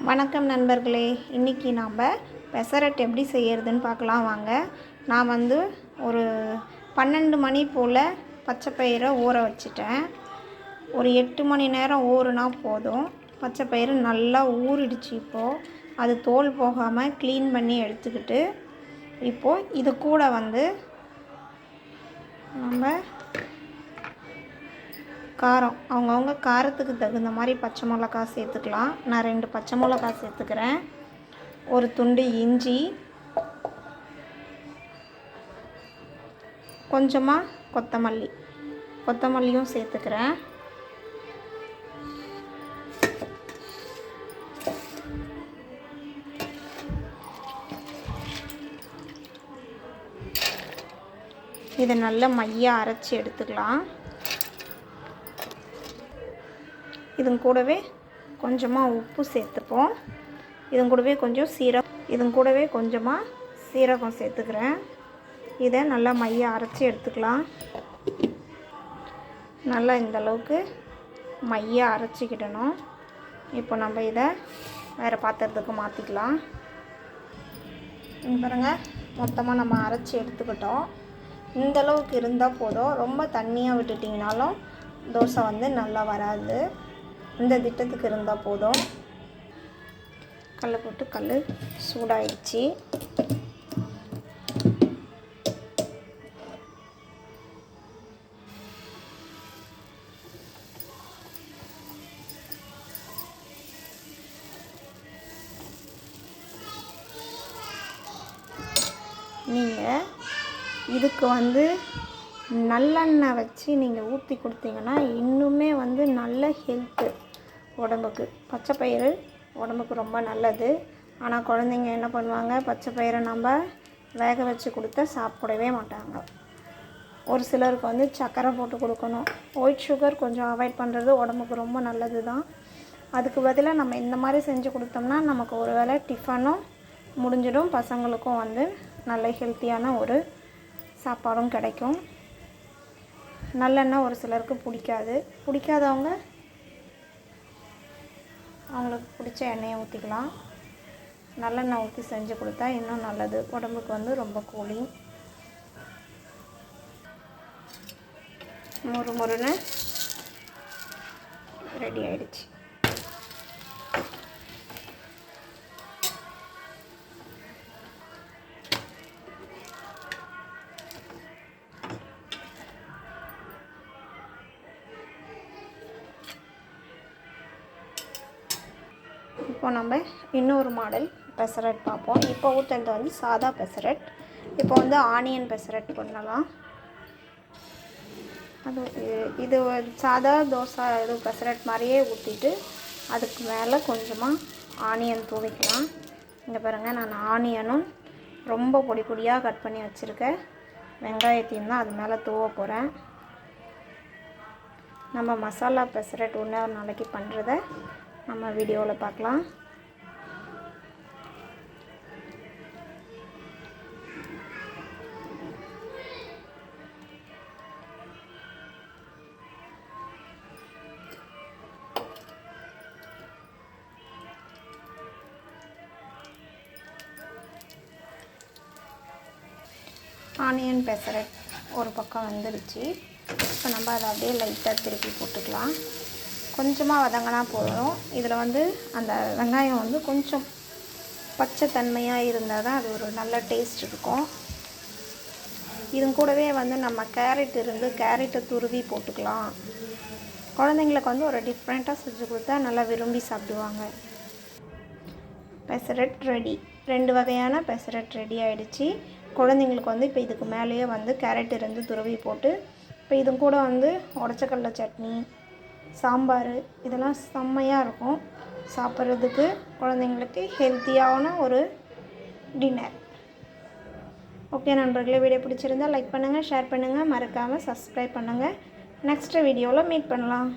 வணக்கம் நண்பர்களே, இன்றைக்கி நாம் பெசரட் எப்படி செய்கிறதுன்னு பார்க்கலாம் வாங்க. நான் ஒரு 12 மணி போல் பச்சைப்பயிரை ஊற வச்சிட்டேன். ஒரு 8 மணி நேரம் ஊறுனா போதும். பச்சைப்பயிறு நல்லா ஊறிடுச்சு. இப்போது அது தோல் போகாமல் க்ளீன் பண்ணி எடுத்துக்கிட்டு இப்போது இது கூட நம்ம காரம் அவங்கவுங்க காரத்துக்கு தகுந்த மாதிரி பச்சை மிளகா சேர்த்துக்கலாம். நான் 2 பச்சை மிளகா சேர்த்துக்கிறேன். ஒரு துண்டு இஞ்சி, கொஞ்சமாக கொத்தமல்லியும் சேர்த்துக்கிறேன். இதை நல்லா மையாக அரைச்சி எடுத்துக்கலாம். இதன் கூடவே கொஞ்சமாக உப்பு சேர்த்துப்போம். இதன் கூடவே கொஞ்சமாக சீரகம் சேர்த்துக்கிறேன். இதை நல்லா மையாக அரைச்சி எடுத்துக்கலாம். நல்லா இந்தளவுக்கு மையாக அரைச்சிக்கிடணும். இப்போ நம்ம இதை வேறு பாத்திரத்துக்கு மாற்றிக்கலாம். பாருங்கள், மொத்தமாக நம்ம அரைச்சி எடுத்துக்கிட்டோம். இந்தளவுக்கு இருந்தால் போதும். ரொம்ப தண்ணியாக விட்டுட்டிங்கனாலும் தோசை நல்லா வராது. இந்த திட்டத்துக்கு இருந்தால் போதும். கல் சூடாயிடுச்சு. நீங்கள் இதுக்கு நல்லெண்ணெய் வச்சு நீங்கள் ஊற்றி கொடுத்தீங்கன்னா இன்னுமே நல்ல ஹெல்த்து உடம்புக்கு. பச்சைப்பயிறு உடம்புக்கு ரொம்ப நல்லது. ஆனால் குழந்தைங்க என்ன பண்ணுவாங்க, பச்சைப்பயிரை நம்ம வேக வச்சு கொடுத்தா சாப்பிடவே மாட்டாங்க. ஒரு சிலருக்கு சர்க்கரை போட்டு கொடுக்கணும். ஒயிட் சுகர் கொஞ்சம் அவாய்ட் பண்ணுறது உடம்புக்கு ரொம்ப நல்லது தான். அதுக்கு பதிலாக நம்ம இந்த மாதிரி செஞ்சு கொடுத்தோம்னா நமக்கு ஒரு வேளை டிஃபனும் முடிஞ்சிடும். பசங்களுக்கும் நல்ல ஹெல்த்தியான ஒரு சாப்பாடும் கிடைக்கும். நல்லெண்ணெய் ஒரு சிலருக்கு பிடிக்காதவங்க அவங்களுக்கு பிடிச்ச எண்ணெயை ஊற்றிக்கலாம். நல்லெண்ணெய் ஊற்றி செஞ்சு கொடுத்தா இன்னும் நல்லது. உடம்புக்கு ரொம்ப கூலிங். முறுமுறுன்னு ரெடி ஆயிடுச்சு. இப்போ நம்ம இன்னொரு மாடல் பெசரட் பார்ப்போம். இப்போ ஊற்றுறது சாதா பெசரட். இப்போ ஆனியன் பெசரட் பண்ணலாம். இது சாதா தோசை பெசரட் மாதிரியே ஊற்றிட்டு அதுக்கு மேலே கொஞ்சமாக ஆனியன் தூவிக்கலாம். இங்கே பாருங்கள், நான் ஆனியனும் ரொம்ப பொடி பொடியாக கட் பண்ணி வச்சுருக்கேன் வெங்காயத்தையும் தான் அது மேலே தூவ போகிறேன். நம்ம மசாலா பெசரட் ஒரு நாளைக்கு பண்ணுறத நம்ம வீடியோவில் பார்க்கலாம். ஆனியன் பெசரட் ஒரு பக்கம் வந்துடுச்சு. இப்போ நம்ம அதை அப்படியே லைட்டாக திருப்பி போட்டுக்கலாம். கொஞ்சமாக வதங்கினா போதும். இதில் அந்த வெங்காயம் கொஞ்சம் பச்சை தன்மையாக இருந்தால் தான் அது ஒரு நல்ல டேஸ்ட் இருக்கும். இது கூடவே நம்ம கேரட்டை துருவி போட்டுக்கலாம். குழந்தைங்களுக்கு ஒரு டிஃப்ரெண்ட்டாக செஞ்சு கொடுத்தா நல்லா விரும்பி சாப்பிடுவாங்க. பெசரட் ரெடி. 2 வகையான பெசரட் ரெடி ஆகிடுச்சு. குழந்தைங்களுக்கு இப்போ இதுக்கு மேலேயே கேரட் துருவி போட்டு இப்போ இது கூட உடச்சக்கடலை சட்னி, சாம்பார் இதெல்லாம் செம்மையாக இருக்கும் சாப்பிட்றதுக்கு. குழந்தைங்களுக்கு ஹெல்த்தியான ஒரு டின்னர். ஓகே நண்பர்களே, வீடியோ பிடிச்சிருந்தால் லைக் பண்ணுங்கள், ஷேர் பண்ணுங்கள், மறக்காமல் சப்ஸ்கிரைப் பண்ணுங்கள். நெக்ஸ்ட் வீடியோவில் மீட் பண்ணலாம்.